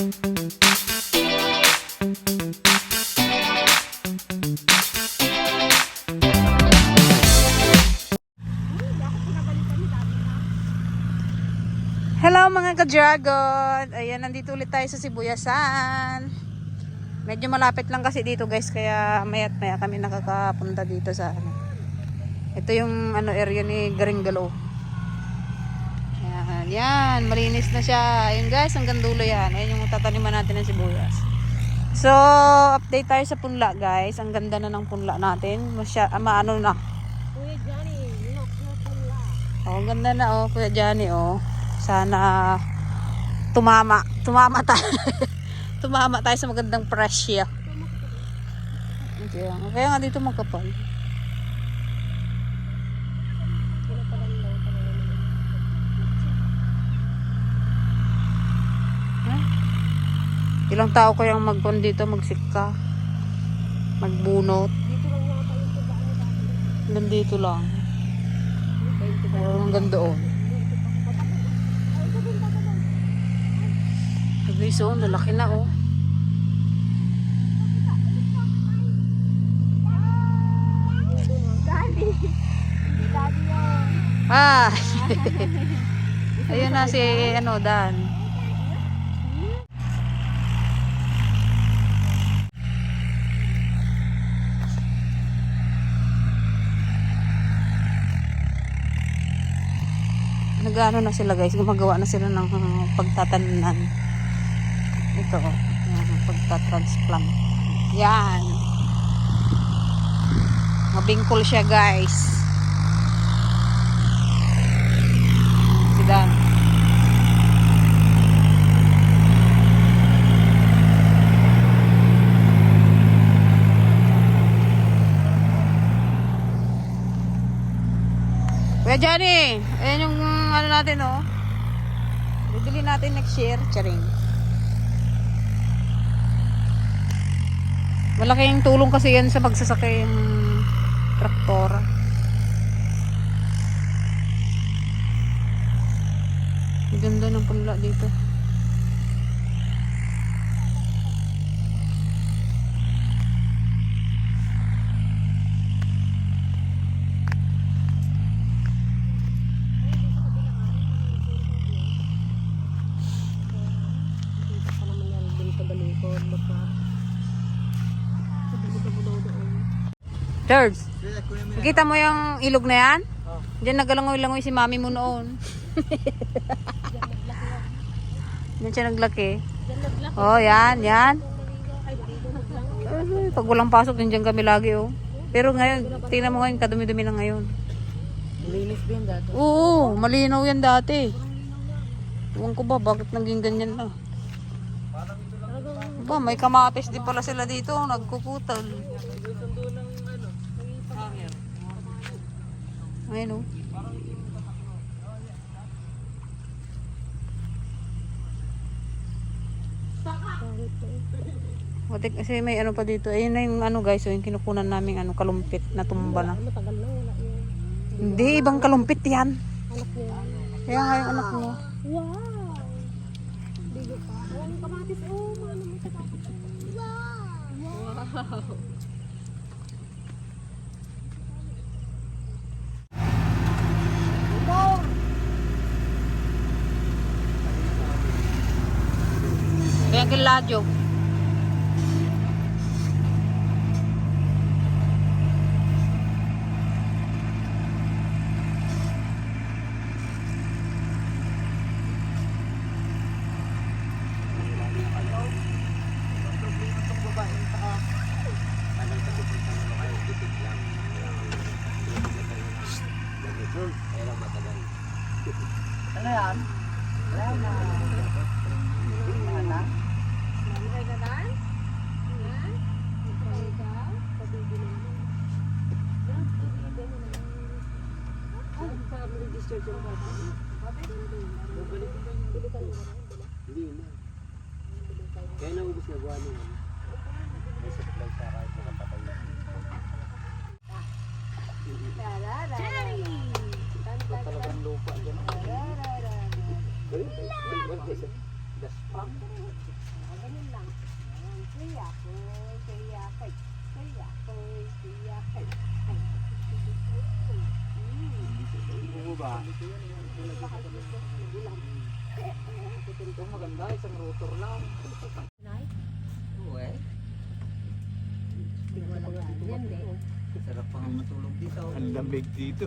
Hello mga ka-dragon! Ayan, nandito ulit tayo sa Sibuyasan. Medyo malapit lang kasi dito guys, kaya maya't maya kami nakakapunta dito sa ano. Ito yung area ni Garinggalo. Ayan, yan, malinis na siya. Ayun guys, hanggang dulo yan. Ayan yung tataniman natin ng sibuyas. So, update tayo sa punla guys. Ang ganda na ng punla natin. Maano na. Kuya Johnny, look na punla. Oh, ang ganda na oh, Kuya Johnny oh. Sana tumama tayo. Tumama tayo sa magandang presyo. Kaya nga dito magkapal. Ilang tao kayang magpon dito, magsikka, magbunot. Dito lang yata yung tundaan niya dati. Nandito lang. Hanggang doon. Guys, oh, lalaki na oh. Daddy. Daddy yun. Ah! Ayun na si Dan. Nag-ano na sila guys, gumagawa na sila ng pagtatanan. Ito, yan, pagtatransplant. Yan. Mabingkol siya guys. Si Dan. Kuya Johnny, ayan yung ano natin oh. Bibili natin next year, charing. Malaking tulong kasi yan sa pagsasakay yung traktor. Ang ganda ng punla dito. George, nakita mo yung ilog na yan? Diyan nagalangoy-langoy si mami mo noon. Diyan siya naglaki. Oh, yan. Pag walang pasok, diyan kami lagi oh. Pero ngayon, tingnan mo ngayon, kadumi-dumi na ngayon. Linis din dati. Oo, malinaw yan dati. Ewan ko ba, bakit naging ganyan na? Ba, may kamatis din pala sila dito, nagkukutal. Ayun o. Kasi may ano pa dito. Ayun na yung ano guys, yung kinukunan namin kalumpit na tumba na. Matagal na wala yun. Hindi, ibang kalumpit yan. Anak niya. Kaya nga yung anak mo. Wow. Bigo pa. Wala yung kamatis. Oh, ano mo sa kamatis. Wow. Kaya kiladyo. Ano yan? Wala na. Wala na. Kaya naubos na gawa nila. May supply sa kahit nakapatay na. Talagang lupa dyan. Ganun lang. Ayan, kuya ko, kuya ko, kuya ko, kuya ko. Oo ba? Ito maganda, isang rotor lang. Oo eh. Yan din. Sarap pang matulog dito. Ang lamig dito.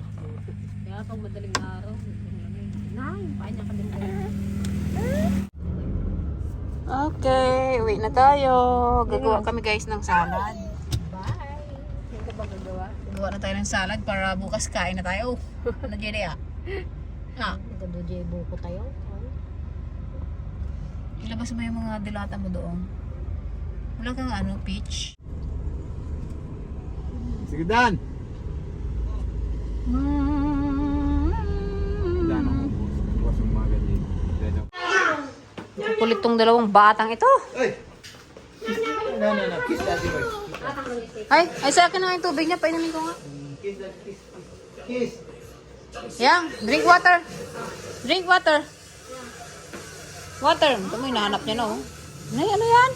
Kaya pag madaling araw, nay, paanya ka din kayo. Okay, uwi na tayo. Gagawa kami guys ng salad. Bye! Hindi ka ba gagawa? Gagawa na tayo ng salad para bukas kain na tayo. Ano Jenny ah? Ha? Nagdodje buko tayo. Ilabas mo yung mga dilata mo doon. Wala kang ano, peach? Sige, Dan! Dan ang ubos. Ubos yung mga ganyan. Kulit tong dalawang batang ito. Ay! No. Kiss daddy first. Ay sa akin na nga yung tubig niya. Painumin ko nga. Kiss daddy, kiss. Kiss! Yang, drink water. Drink water. Water. Ito mo, hinahanap niya na oh. Nay, ano yan?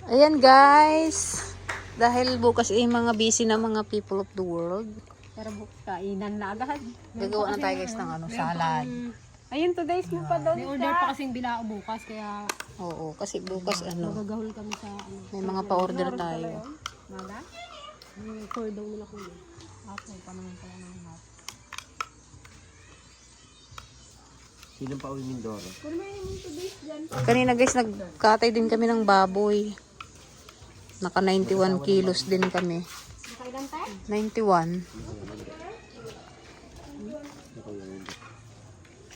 Ayan guys. Dahil bukas ay mga busy na mga people of the world. Pero kainan na agad. Gagawa na tayo guys ng ano, salad. Ayun, today's mo pa doon. May order pa kasing bilao bukas, kaya Oo, kasi bukas ano, magagahol kami sa ano. may mga pa-order tayo. Mada? For daw nila kuya. Ako, pa naman pala ng half. Sinong pa uwi Mindoro? Kanina guys, nagkatay din kami ng baboy. Naka 91 kilos din kami. Nakailan tayo? 91.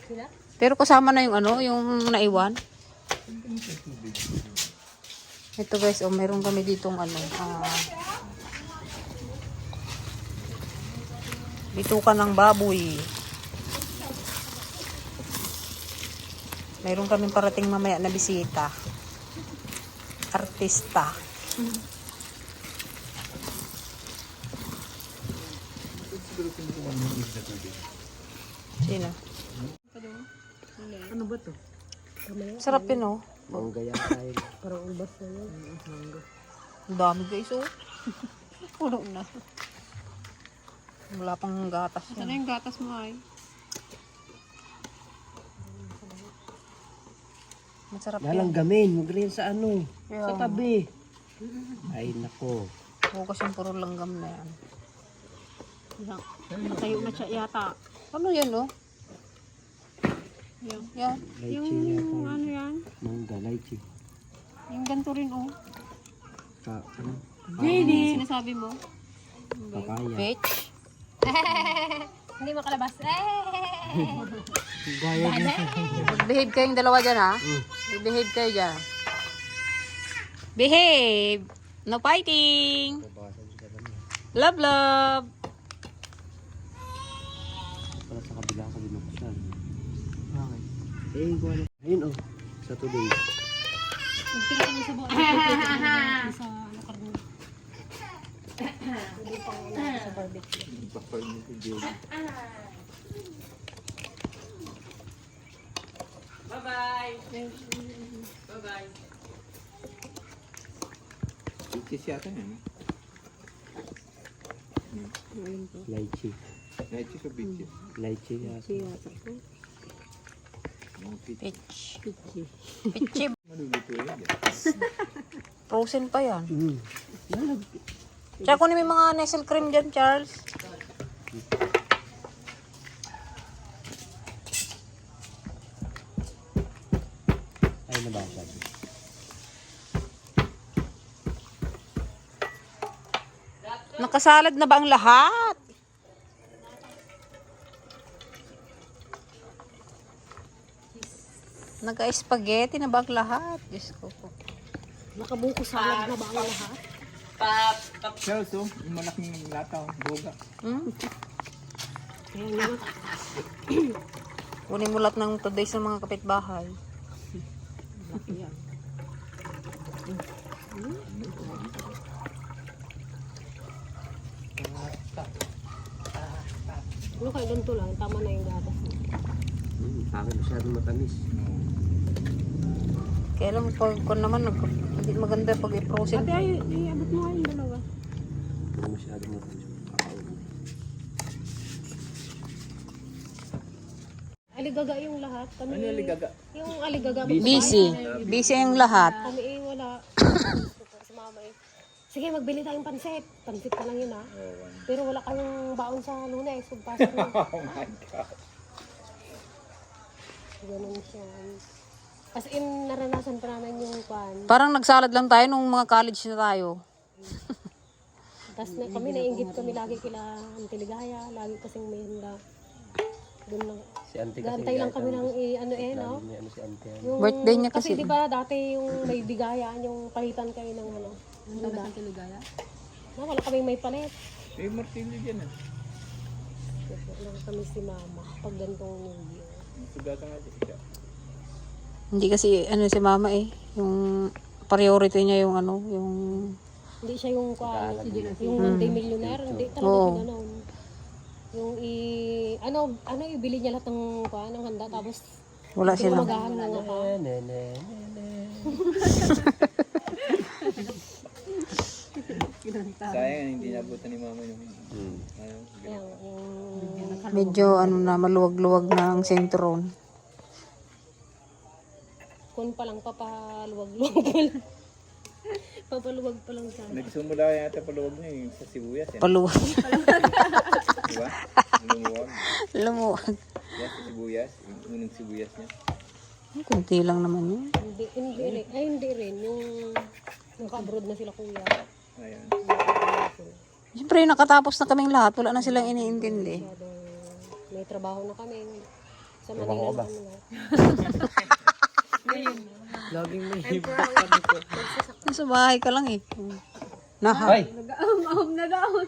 Sila? Pero kasama na yung ano, yung naiwan. Ito guys, oh, meron kami ditong ano, bituka ng baboy. Meron kaming parating mamaya na bisita. Artista. Sino? Ano ba to? Sarap yun oh. Mangga yan tayo. Parang ulbas na yun. Ang dami guys oh. Puno na. Wala pang gatas yan. Ano yung gatas mo ay? Masarap Nalang yan. gamin, mag-rin sa ano. Sa Tabi. Ay nako. Bukas yung puro langgam na yan. Tayo na siya yata. Ano yan oh? Yung, Yan. Lychee yata. ano yan? Mangga, lychee. Yung ganito rin oh. Ano? Sinasabi mo? Papaya. Peach. Hindi makalabas. Gaya din. Behave kayong dalawa dyan ha. Behave kayo dyan. Behave. No fighting. Love, love. Para sa kabila ko binuksan. Okay. Eh, gawa na. Ayun oh. Sa today. Magpila kami sa buwan. Sa ano karne. Hindi pa sa barbecue. Bakal mo si Jay. Peaches yata yan. Lychee. Peaches o peaches? Lychee yata. Mga peaches. Peach. Peachy. Maluluto yan. Frozen pa yan. Tsaka kunin mo yung mga Nestle cream dyan, Charles. Ay, nabasag. Nakasalad na ba ang lahat? Naka-spaghetti na ba ang lahat? Diyos ko po. Nakabuko salad na ba ang lahat? Charles, oh, yung malaking lataw, boga. Hmm? Kunin mo lahat ng today's ng mga kapitbahay. Ano kayo ganito lang? Tama na yung gatas. Akin masyadong matamis. Kaya alam mo, pag kung naman, hindi maganda pag i-frozen. Ate, ay, iabot mo nga yung dalawa. Hindi masyadong matamis. Aligaga yung lahat. Kami, Ano yung ligaga? yung aligaga. Busy. Busy ang lahat. Kami wala. Si mama eh. Sige, magbili tayong pansit. Pansit ka lang yun ha. Pero wala kayong baon sa Lunes. Pagpasok mo. Oh my God. Ganun siya. As in, naranasan pa namin yung kwan. Parang nagsalad lang tayo nung mga college na tayo. Tapos kami nainggit kami lagi kila Auntie Ligaya. Lagi kasing may handa. Doon lang. Si Auntie kasi. Gantay lang kami ng ano May ano si Auntie. Yung, Birthday niya kasi. Kasi di ba dati yung may bigayan, yung palitan kayo ng ano. Ano ba? No, wala kaming may palit. May martilyo dyan ah. Wala kami si mama. Pag gantong New Year. Sugatan nga siya. Hindi kasi ano si mama eh. Yung priority niya yung ano, yung... Hindi siya yung kwan, yung one-day millionaire. Hindi talaga siya ganun. Yung ano ibili niya lahat ng kwan, ng handa. Tapos Wala sila. magahan lang ako. Sayang hindi nabutan ni mama yung ano. Kaya yung Medyo ano na, maluwag-luwag na ang sentron. kun pa lang papaluwag-luwag pa lang. Papaluwag pa lang sana. Nagsimula yata paluwag niya yung sa sibuyas. Paluwag. Diba? Lumuwag. Lumuwag. Yan sa sibuyas. Yung unang sibuyas niya. Kunti lang naman yun. Hindi rin. Yung naka-abroad na sila kuya. Ayan. Siyempre, nakatapos na kaming lahat. Wala na silang iniintindi. May trabaho na kami. Sa Manila na kami. Laging may Nasa bahay ka lang eh. Naha. Ay! Nag-ahom na daon.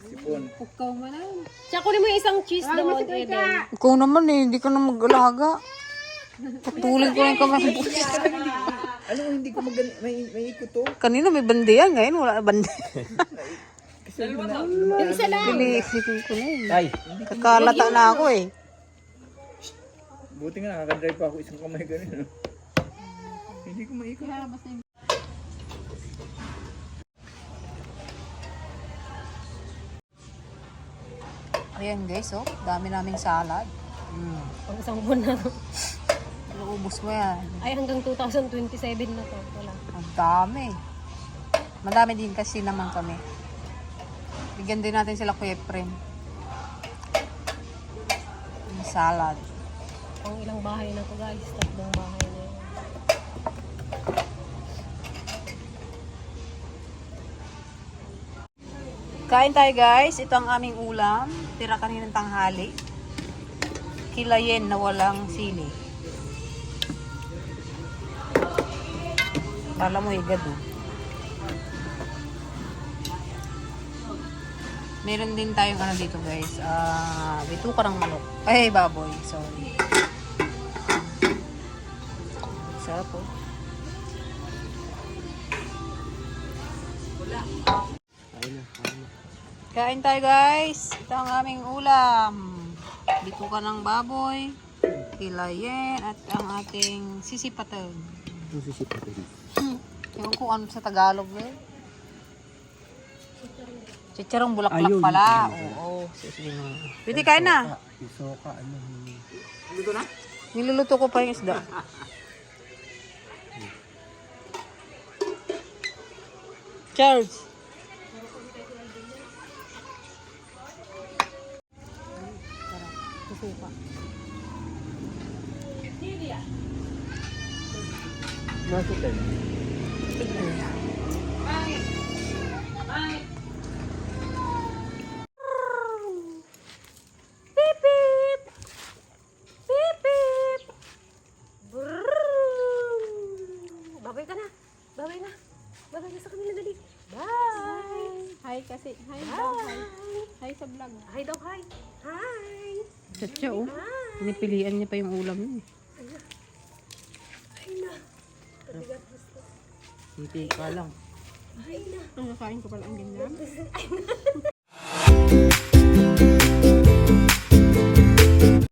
Sipon. Pukaw mo na. Tsaka kunin mo yung isang cheese doon, Eden. Ikaw naman eh, hindi ka na mag-alaga. Patuloy ko lang kamay. Ano hindi ko may ikot to? Kanina may bandeya, ngayon wala na bandeya. Yung isa lang. Pili-isipin ko na eh. Ay! Kakalata na ako eh. Buti nga nakaka-drive pa ako isang kamay ganun. Hindi ko maikot. Ayan guys, oh. Dami naming salad. Ang isang buwan na to. Naubos mo yan. Ay, hanggang 2027 na to. Wala. Ang dami. Madami din kasi naman kami. Bigyan din natin sila Kuya Efren. Yung salad. Ang ilang bahay na to guys. 3 bahay na yun. Kain tayo guys. Ito ang aming ulam. Tira kaninang tanghali. Kilayen na walang sili. Kala mo higad oh. Meron din tayong ano dito guys. Bituka ng manok. Ay, baboy. Sorry. Sarap po. Kain tayo guys. Ito ang aming ulam. Bituka ng baboy, kilayen, at ang ating sisipatan. Ang sisipatin. Ewan ko ano sa Tagalog eh. Chicharong bulaklak Ayun, pala. Oo. Sige na. Pwede kain na. Isoka, ano. Niluluto ko pa yung isda. Charles. Susuka. Bakit eh? Beep beep. Beep beep. Brrrr. Babay ka na. Babay na. Babay na sa kanila dali. Bye. Hi kasi. Hi Bye. daw. Hi. Hi sa vlog. Hi daw, hi. Hi. Chacha oh. Pinipilian niya pa yung ulam niya. Ay na. Hindi ka lang. Ay na. Ang nakain ko pala ang ganyan.